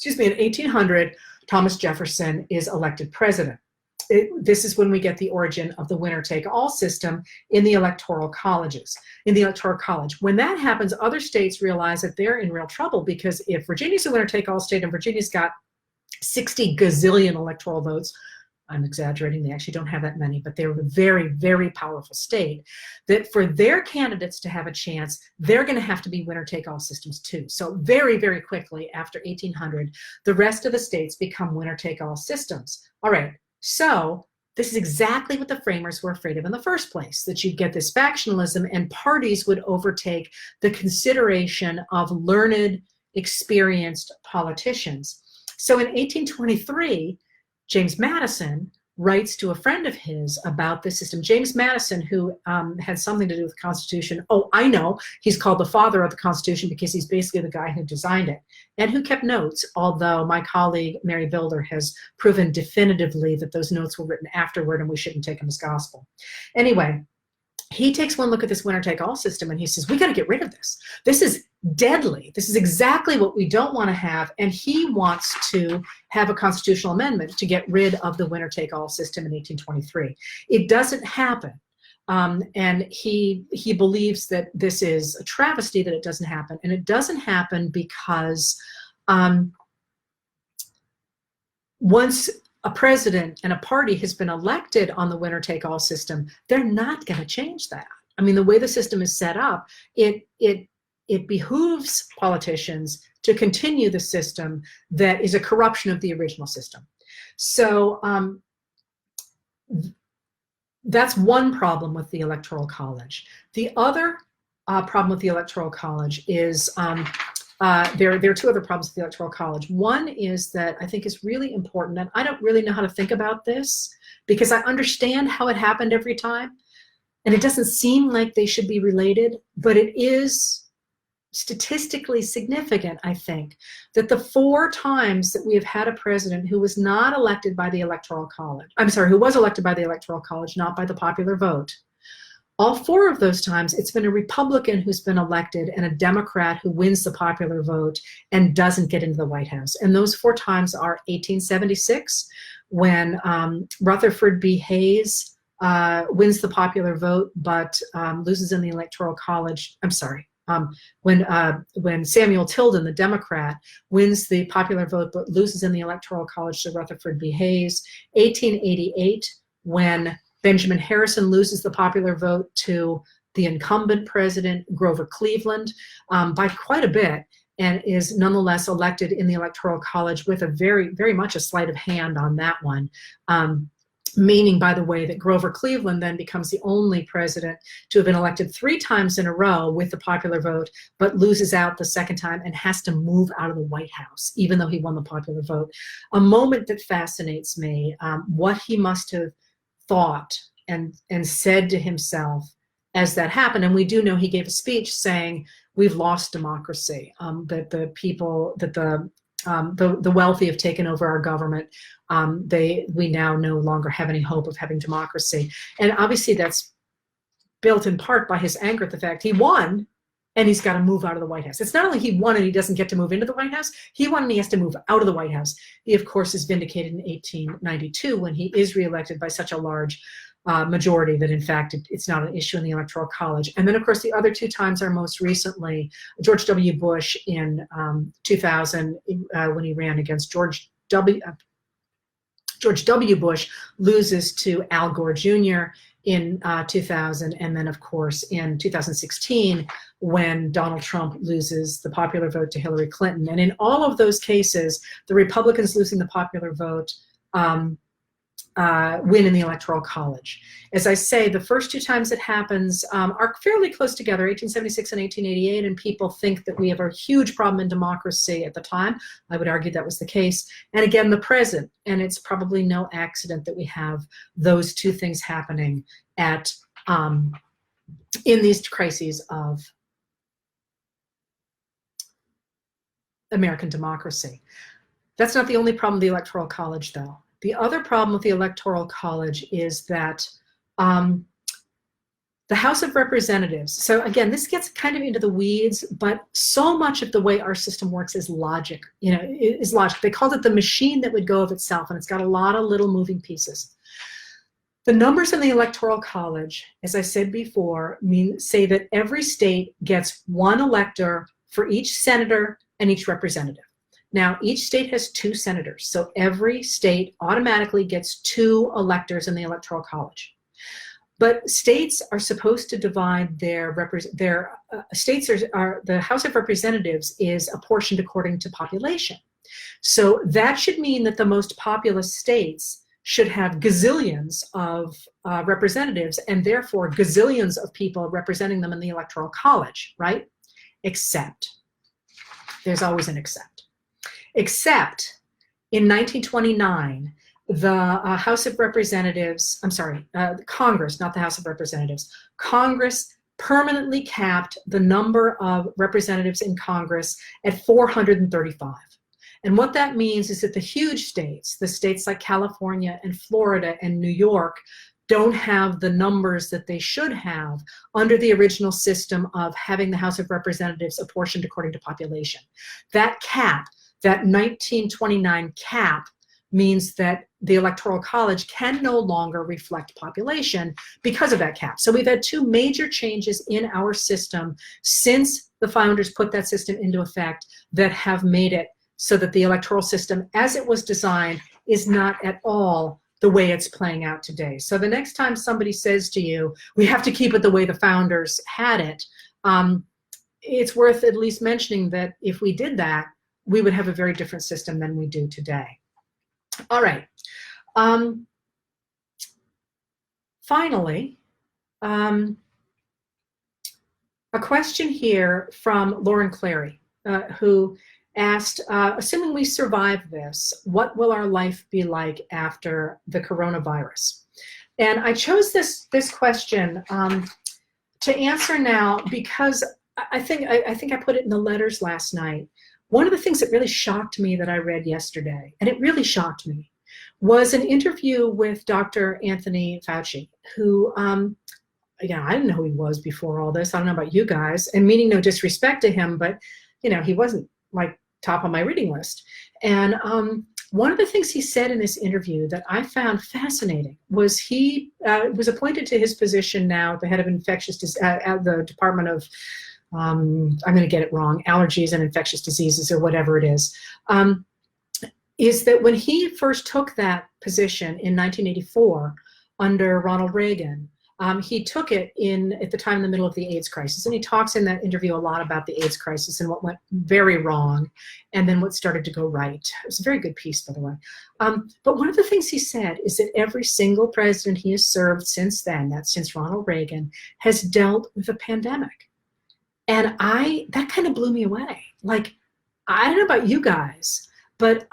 1800, Thomas Jefferson is elected president. This is when we get the origin of the winner-take-all system in the Electoral College. When that happens, other states realize that they're in real trouble, because if Virginia's a winner-take-all state and Virginia's got 60 gazillion electoral votes, I'm exaggerating, they actually don't have that many, but they're a very, very powerful state, that for their candidates to have a chance, they're going to have to be winner-take-all systems too. So very, very quickly after 1800, the rest of the states become winner-take-all systems. All right. So this is exactly what the framers were afraid of in the first place, that you'd get this factionalism and parties would overtake the consideration of learned, experienced politicians. So in 1823, James Madison writes to a friend of his about this system. James Madison, who had something to do with the Constitution. Oh, I know. He's called the father of the Constitution because he's basically the guy who designed it and who kept notes, although my colleague, Mary Bilder, has proven definitively that those notes were written afterward and we shouldn't take them as gospel. Anyway, he takes one look at this winner-take-all system and he says, we got to get rid of this. This is deadly. This is exactly what we don't want to have. And he wants to have a constitutional amendment to get rid of the winner-take-all system in 1823. It doesn't happen. And he believes that this is a travesty that it doesn't happen. And it doesn't happen because once a president and a party has been elected on the winner-take-all system, they're not going to change that. I mean, the way the system is set up, it behooves politicians to continue the system that is a corruption of the original system. So that's one problem with the Electoral College. The other problem with the Electoral College is there are two other problems with the Electoral College. One is that I think is really important, and I don't really know how to think about this because I understand how it happened every time, and it doesn't seem like they should be related, but it is statistically significant, I think, that the 4 times that we have had a president who was not elected by the Electoral College, who was elected by the Electoral College, not by the popular vote, all 4 of those times, it's been a Republican who's been elected and a Democrat who wins the popular vote and doesn't get into the White House. And those 4 times are 1876, when Rutherford B. Hayes wins the popular vote but loses in the Electoral College. When Samuel Tilden, the Democrat, wins the popular vote but loses in the Electoral College to Rutherford B. Hayes. 1888, when Benjamin Harrison loses the popular vote to the incumbent president, Grover Cleveland, by quite a bit, and is nonetheless elected in the Electoral College with a very, very much a sleight of hand on that one. Meaning, by the way, that Grover Cleveland then becomes the only president to have been elected 3 times in a row with the popular vote, but loses out the second time and has to move out of the White House, even though he won the popular vote. A moment that fascinates me, what he must have thought and said to himself as that happened. And we do know he gave a speech saying, we've lost democracy, that the people, that the wealthy have taken over our government. We now no longer have any hope of having democracy. And obviously that's built in part by his anger at the fact he won and he's got to move out of the White House. It's not only he won and he doesn't get to move into the White House, he won and he has to move out of the White House. He, of course, is vindicated in 1892 when he is reelected by such a large majority that, in fact, it's not an issue in the Electoral College. And then, of course, the other 2 times are most recently George W. Bush in 2000 when he ran against George W. Bush, loses to Al Gore Jr. in 2000, and then, of course, in 2016 when Donald Trump loses the popular vote to Hillary Clinton. And in all of those cases, the Republicans losing the popular vote win in the Electoral College. As I say, the first 2 times it happens are fairly close together, 1876 and 1888, and people think that we have a huge problem in democracy at the time. I would argue that was the case. And again, the present, and it's probably no accident that we have those 2 things happening at in these crises of American democracy. That's not the only problem with the Electoral College, though. The other problem with the Electoral College is that the House of Representatives, so again, this gets kind of into the weeds, but so much of the way our system works is logic, is logic. They called it the machine that would go of itself, and it's got a lot of little moving pieces. The numbers in the Electoral College, as I said before, say that every state gets 1 elector for each senator and each representative. Now, each state has 2 senators, so every state automatically gets 2 electors in the Electoral College. But states are supposed to divide the House of Representatives is apportioned according to population. So that should mean that the most populous states should have gazillions of representatives and therefore gazillions of people representing them in the Electoral College, right? Except, there's always an except. Except in 1929, the House of Representatives, Congress, not the House of Representatives, Congress permanently capped the number of representatives in Congress at 435. And what that means is that the huge states, the states like California and Florida and New York, don't have the numbers that they should have under the original system of having the House of Representatives apportioned according to population. That cap, that 1929 cap, means that the Electoral College can no longer reflect population because of that cap. So we've had 2 major changes in our system since the founders put that system into effect that have made it so that the electoral system, as it was designed, is not at all the way it's playing out today. So the next time somebody says to you, we have to keep it the way the founders had it, it's worth at least mentioning that if we did that, we would have a very different system than we do today. All right. Finally, a question here from Lauren Clary, who asked, assuming we survive this, what will our life be like after the coronavirus? And I chose this question to answer now because I think I put it in the letters last night. One of the things that really shocked me that I read yesterday, and it really shocked me, was an interview with Dr. Anthony Fauci, who, again, I didn't know who he was before all this. I don't know about you guys, and meaning no disrespect to him, but, he wasn't like top on my reading list. And one of the things he said in this interview that I found fascinating was he was appointed to his position now, the head of infectious disease at the Department of I'm going to get it wrong, allergies and infectious diseases or whatever it is that when he first took that position in 1984 under Ronald Reagan, He took it at the time in the middle of the AIDS crisis, and he talks in that interview a lot about the AIDS crisis and what went very wrong, and then what started to go right. It was a very good piece, by the way. But one of the things he said is that every single president he has served since then, that's since Ronald Reagan, has dealt with a pandemic. And that kind of blew me away. Like, I don't know about you guys, but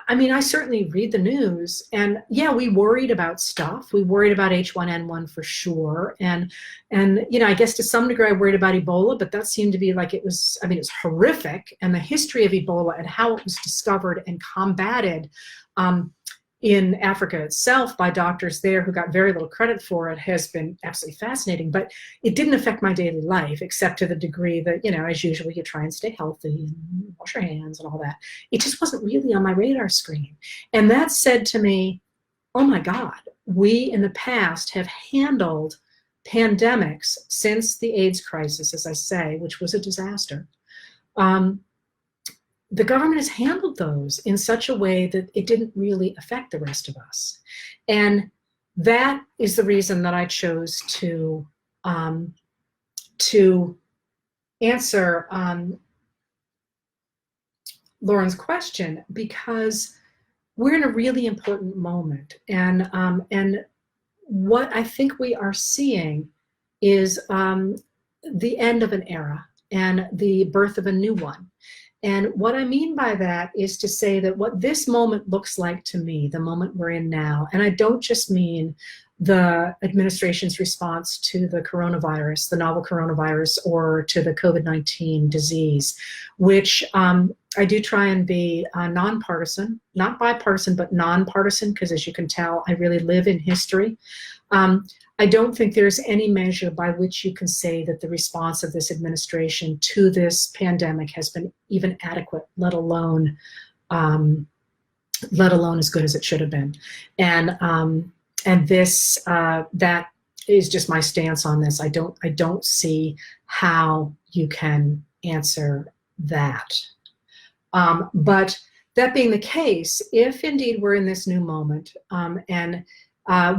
I mean, I certainly read the news, and yeah, we worried about stuff. We worried about H1N1 for sure. And I guess to some degree I worried about Ebola, but that seemed to be like it was horrific. And the history of Ebola and how it was discovered and combated in Africa itself by doctors there who got very little credit for it has been absolutely fascinating. But it didn't affect my daily life, except to the degree that, as usual, you try and stay healthy and wash your hands and all that. It just wasn't really on my radar screen. And that said to me, oh my God, we in the past have handled pandemics since the AIDS crisis, as I say, which was a disaster. The government has handled those in such a way that it didn't really affect the rest of us. And that is the reason that I chose to answer Lauren's question, because we're in a really important moment. And what I think we are seeing is the end of an era and the birth of a new one. And what I mean by that is to say that what this moment looks like to me, the moment we're in now, and I don't just mean the administration's response to the coronavirus, the novel coronavirus, or to the COVID-19 disease, which I do try and be nonpartisan, not bipartisan, but nonpartisan, because as you can tell, I really live in history. I don't think there's any measure by which you can say that the response of this administration to this pandemic has been even adequate, let alone as good as it should have been. And this that is just my stance on this. I don't see how you can answer that. But that being the case, if indeed we're in this new moment, and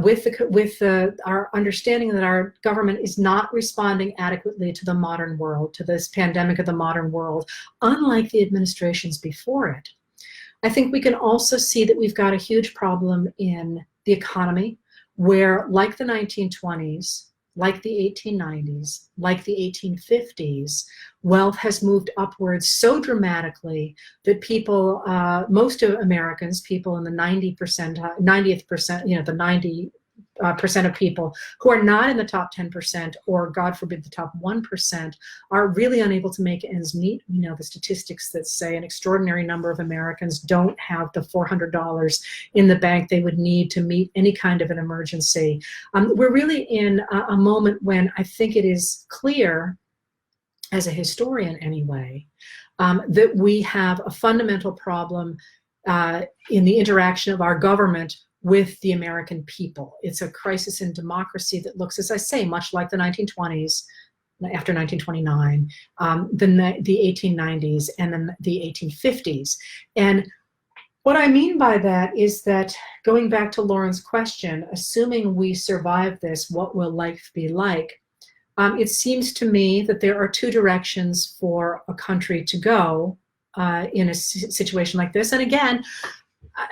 with our understanding that our government is not responding adequately to the modern world, to this pandemic of the modern world, unlike the administrations before it, I think we can also see that we've got a huge problem in the economy, where, like the 1920s, like the 1890s, like the 1850s, wealth has moved upwards so dramatically that people, most of Americans, people in the 90th percent, the 90% of people who are not in the top 10%, or God forbid the top 1%, are really unable to make ends meet. We know the statistics that say an extraordinary number of Americans don't have the $400 in the bank they would need to meet any kind of an emergency. We're really in a moment when I think it is clear, as a historian anyway, that we have a fundamental problem in the interaction of our government with the American people. It's a crisis in democracy that looks, as I say, much like the 1920s, after 1929, the 1890s, and then the 1850s. And what I mean by that is that, going back to Lauren's question, assuming we survive this, what will life be like? It seems to me that there are two directions for a country to go in a situation like this. And again,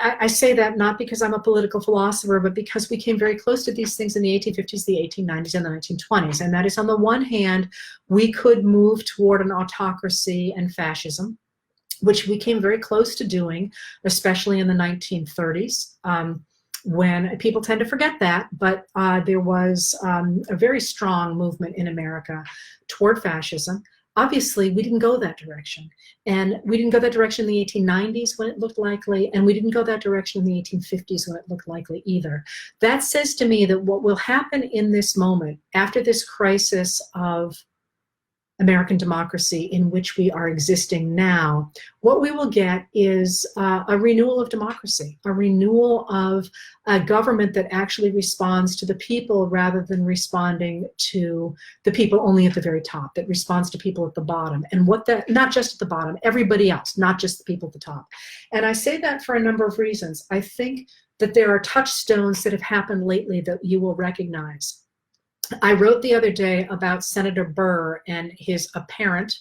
I say that not because I'm a political philosopher, but because we came very close to these things in the 1850s, the 1890s, and the 1920s. And that is, on the one hand, we could move toward an autocracy and fascism, which we came very close to doing, especially in the 1930s, when people tend to forget that, but there was a very strong movement in America toward fascism. Obviously, we didn't go that direction. And we didn't go that direction in the 1890s when it looked likely, and we didn't go that direction in the 1850s when it looked likely either. That says to me that what will happen in this moment, after this crisis of American democracy in which we are existing now, what we will get is a renewal of democracy, a renewal of a government that actually responds to the people rather than responding to the people only at the very top, that responds to people at the bottom. And not just at the bottom, everybody else, not just the people at the top. And I say that for a number of reasons. I think that there are touchstones that have happened lately that you will recognize. I wrote the other day about Senator Burr and his apparent,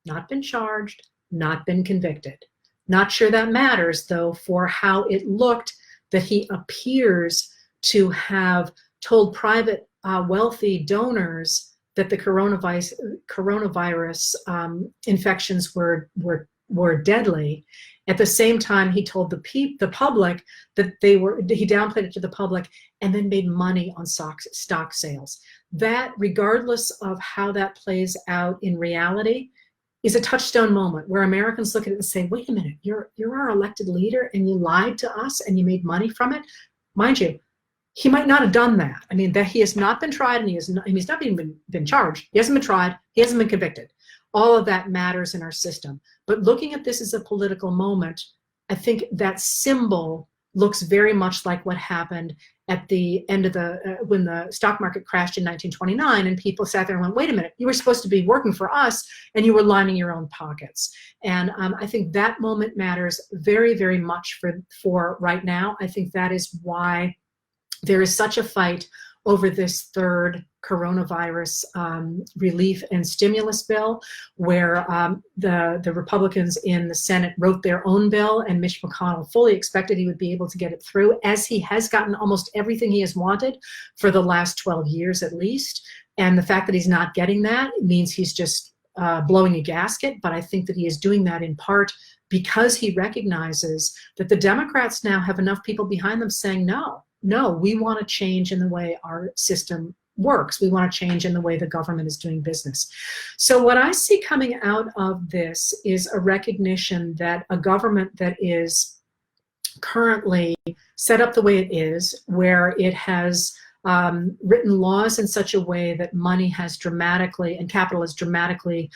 not been charged, not been convicted. Not sure that matters, though, for how it looked that he appears to have told private wealthy donors that the coronavirus infections were deadly. At the same time, he told the public that he downplayed it to the public and then made money on stock sales. That, regardless of how that plays out in reality, is a touchstone moment where Americans look at it and say, wait a minute, you're our elected leader and you lied to us and you made money from it. Mind you, he might not have done that. I mean, that he has not been tried and he's not even been charged. He hasn't been tried. He hasn't been convicted. All of that matters in our system. But looking at this as a political moment, I think that symbol looks very much like what happened at the end of when the stock market crashed in 1929, and people sat there and went, wait a minute, you were supposed to be working for us and you were lining your own pockets. And I think that moment matters very, very much for right now. I think that is why there is such a fight over this third coronavirus relief and stimulus bill, where the Republicans in the Senate wrote their own bill, and Mitch McConnell fully expected he would be able to get it through, as he has gotten almost everything he has wanted for the last 12 years at least. And the fact that he's not getting that means he's just blowing a gasket. But I think that he is doing that in part because he recognizes that the Democrats now have enough people behind them saying, no, we want to change in the way our system works. We want to change in the way the government is doing business. So what I see coming out of this is a recognition that a government that is currently set up the way it is, where it has written laws in such a way that money has dramatically and capital has dramatically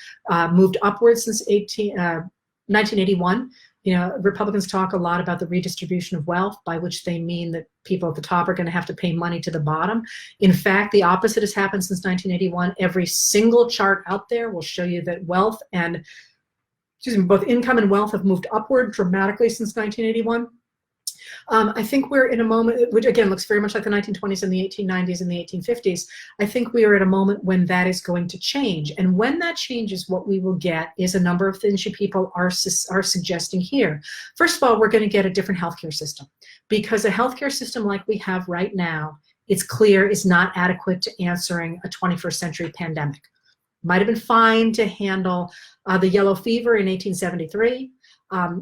moved upwards since 1981. You know, Republicans talk a lot about the redistribution of wealth, by which they mean that people at the top are going to have to pay money to the bottom. In fact, the opposite has happened since 1981. Every single chart out there will show you that wealth and, both income and wealth have moved upward dramatically since 1981. I think we're in a moment, which again looks very much like the 1920s and the 1890s and the 1850s. I think we are at a moment when that is going to change. And when that changes, what we will get is a number of things you people are suggesting here. First of all, we're going to get a different healthcare system, because a healthcare system like we have right now, it's clear, is not adequate to answering a 21st century pandemic. Might have been fine to handle the yellow fever in 1873.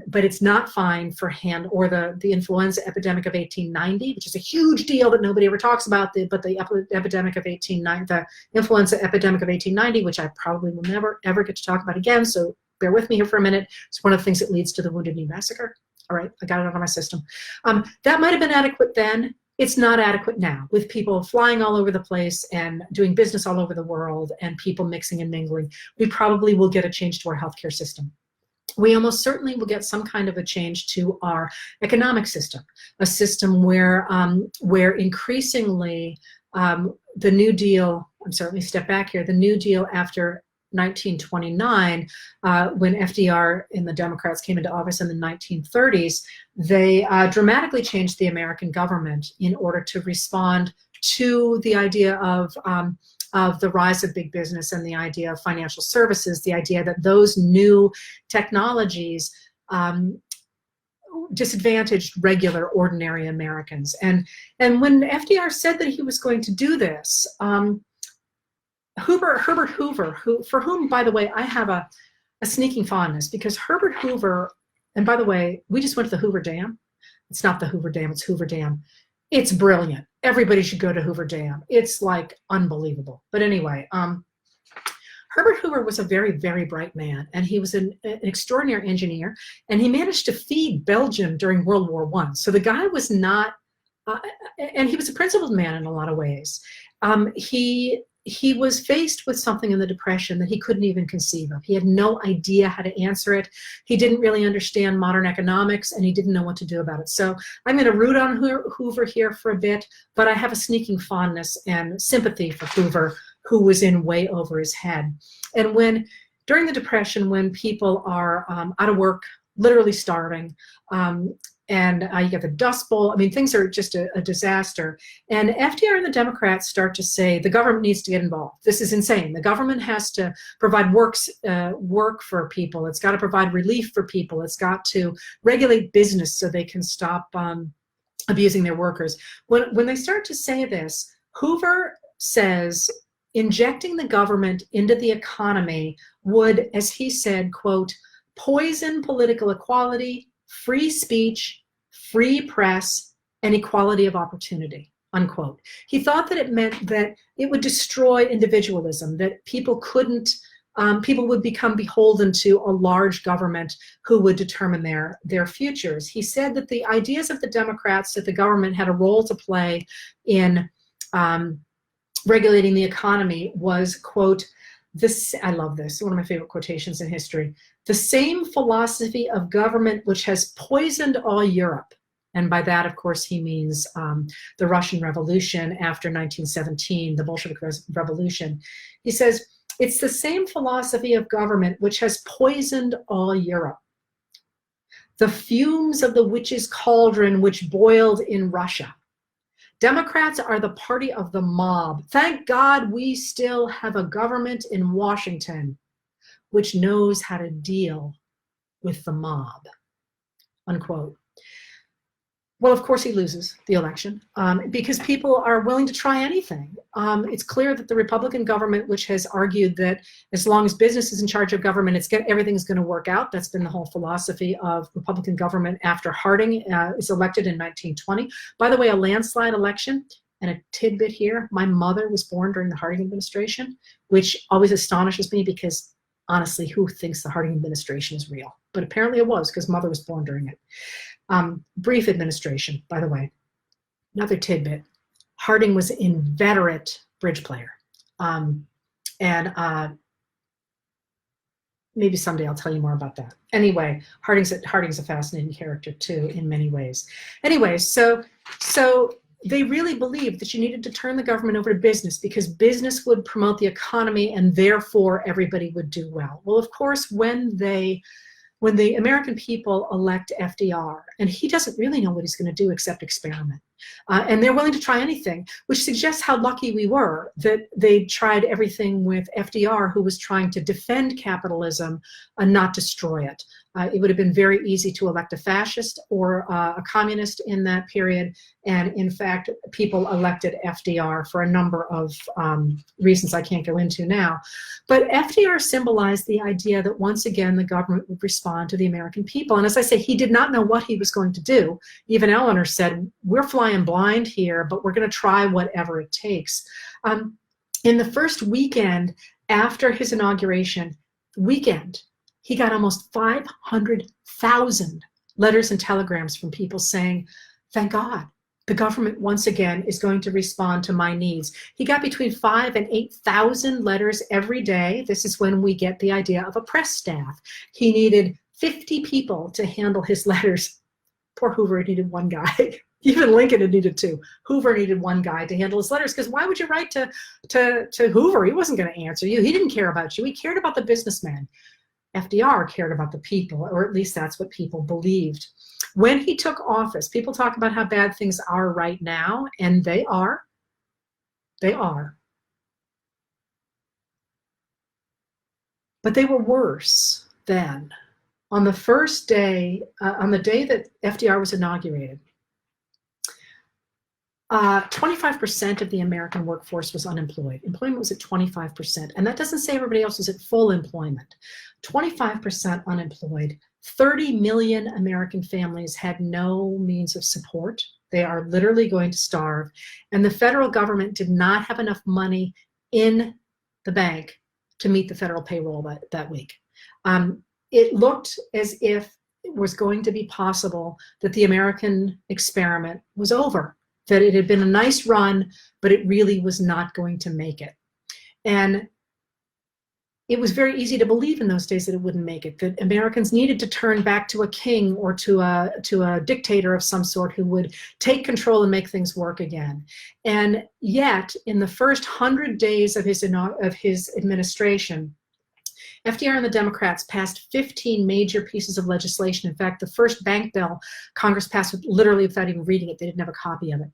But it's not fine for or the influenza epidemic of 1890, which is a huge deal that nobody ever talks about. But the epidemic of the influenza epidemic of 1890, which I probably will never ever get to talk about again. So bear with me here for a minute. It's one of the things that leads to the Wounded Knee Massacre. All right, I got it out of my system. That might have been adequate then. It's not adequate now, with people flying all over the place and doing business all over the world and people mixing and mingling. We probably will get a change to our healthcare system. We almost certainly will get some kind of a change to our economic system, a system where increasingly the New Deal, I'm sorry, let me step back here, the New Deal after 1929, when FDR and the Democrats came into office in the 1930s, they dramatically changed the American government in order to respond to the idea of the rise of big business and the idea of financial services, the idea that those new technologies disadvantaged regular, ordinary Americans. And when FDR said that he was going to do this, Herbert Hoover, for whom, by the way, I have a sneaking fondness, because Herbert Hoover, and by the way, we just went to the Hoover Dam. It's not the Hoover Dam, it's Hoover Dam. It's brilliant. Everybody should go to Hoover Dam. It's like unbelievable. But anyway, Herbert Hoover was a very, very bright man, and he was an extraordinary engineer, and he managed to feed Belgium during World War I. So the guy was not, and he was a principled man in a lot of ways. He was faced with something in the Depression that he couldn't even conceive of. He had no idea how to answer it. He didn't really understand modern economics, and he didn't know what to do about it. So I'm going to root on Hoover here for a bit, but I have a sneaking fondness and sympathy for Hoover, who was in way over his head. And during the Depression, when people are out of work, literally starving, you get the Dust Bowl. I mean, things are just a disaster. And FDR and the Democrats start to say the government needs to get involved. This is insane. The government has to provide work for people. It's got to provide relief for people. It's got to regulate business so they can stop abusing their workers. When they start to say this, Hoover says injecting the government into the economy would, as he said, quote, poison political equality, free speech, free press, and equality of opportunity, unquote. He thought that it meant that it would destroy individualism, that people would become beholden to a large government who would determine their futures. He said that the ideas of the Democrats that the government had a role to play in regulating the economy was, quote, this, I love this, one of my favorite quotations in history, the same philosophy of government which has poisoned all Europe. And by that, of course, he means the Russian Revolution after 1917, the Bolshevik Revolution. He says, it's the same philosophy of government which has poisoned all Europe. The fumes of the witch's cauldron which boiled in Russia. Democrats are the party of the mob. Thank God we still have a government in Washington which knows how to deal with the mob, unquote. Well, of course he loses the election because people are willing to try anything. It's clear that the Republican government, which has argued that as long as business is in charge of government, everything's going to work out. That's been the whole philosophy of Republican government after Harding is elected in 1920. By the way, a landslide election, and a tidbit here, my mother was born during the Harding administration, which always astonishes me because honestly, who thinks the Harding administration is real? But apparently it was because mother was born during it. Brief administration, by the way. Another tidbit. Harding was an inveterate bridge player. Maybe someday I'll tell you more about that. Anyway, Harding's a fascinating character too in many ways. Anyway, so they really believed that you needed to turn the government over to business because business would promote the economy and therefore everybody would do well. Well, of course, when the American people elect FDR, and he doesn't really know what he's going to do except experiment, and they're willing to try anything, which suggests how lucky we were that they tried everything with FDR, who was trying to defend capitalism and not destroy it. It would have been very easy to elect a fascist or a communist in that period, and in fact, people elected FDR for a number of reasons I can't go into now. But FDR symbolized the idea that once again the government would respond to the American people. And as I say, he did not know what he was going to do. Even Eleanor said, we're flying blind here, but we're going to try whatever it takes. In the first weekend after his inauguration, he got almost 500,000 letters and telegrams from people saying, thank God, the government once again is going to respond to my needs. He got between 5,000 and 8,000 letters every day. This is when we get the idea of a press staff. He needed 50 people to handle his letters. Poor Hoover needed one guy. Even Lincoln had needed two. Hoover needed one guy to handle his letters, because why would you write to Hoover? He wasn't going to answer you. He didn't care about you. He cared about the businessman. FDR cared about the people, or at least that's what people believed. When he took office, people talk about how bad things are right now, and they are. They are. But they were worse then. On the first day, on the day that FDR was inaugurated, 25% of the American workforce was unemployed. Employment was at 25%. And that doesn't say everybody else was at full employment. 25% unemployed. 30 million American families had no means of support. They are literally going to starve. And the federal government did not have enough money in the bank to meet the federal payroll that week. It looked as if it was going to be possible that the American experiment was over, that it had been a nice run, but it really was not going to make it. And it was very easy to believe in those days that it wouldn't make it, that Americans needed to turn back to a king or to a dictator of some sort who would take control and make things work again. And yet, in the first 100 days of his administration, FDR and the Democrats passed 15 major pieces of legislation. In fact, the first bank bill Congress passed literally without even reading it. They didn't have a copy of it.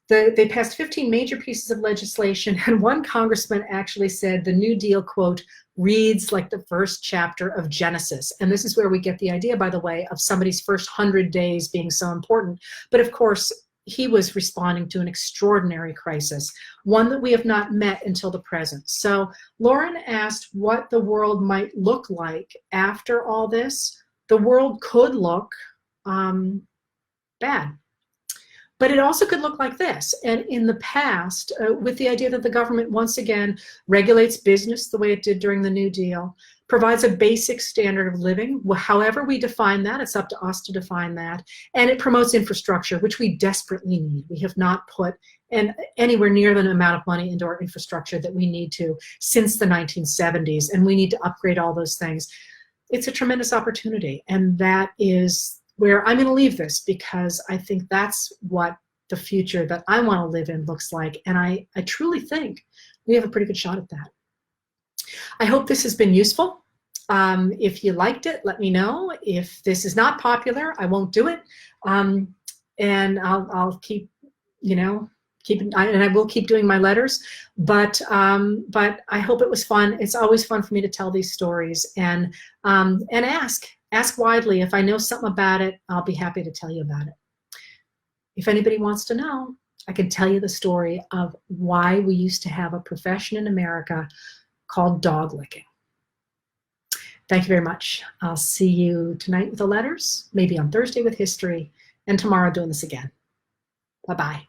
They passed 15 major pieces of legislation, and one congressman actually said the New Deal, quote, reads like the first chapter of Genesis. And this is where we get the idea, by the way, of somebody's first 100 days being so important. But of course, he was responding to an extraordinary crisis, one that we have not met until the present. So Lauren asked what the world might look like after all this. The world could look bad. But it also could look like this. And in the past, with the idea that the government once again regulates business the way it did during the New Deal, provides a basic standard of living, however we define that, it's up to us to define that, and it promotes infrastructure, which we desperately need. We have not put anywhere near the amount of money into our infrastructure that we need to since the 1970s, and we need to upgrade all those things. It's a tremendous opportunity, and that is where I'm going to leave this, because I think that's what the future that I want to live in looks like, and I truly think we have a pretty good shot at that. I hope this has been useful. If you liked it, let me know. If this is not popular, I won't do it, and I'll keep, and I will keep doing my letters. But I hope it was fun. It's always fun for me to tell these stories and ask widely. If I know something about it, I'll be happy to tell you about it. If anybody wants to know, I can tell you the story of why we used to have a profession in America called dog licking. Thank you very much. I'll see you tonight with the letters, maybe on Thursday with history, and tomorrow doing this again. Bye-bye.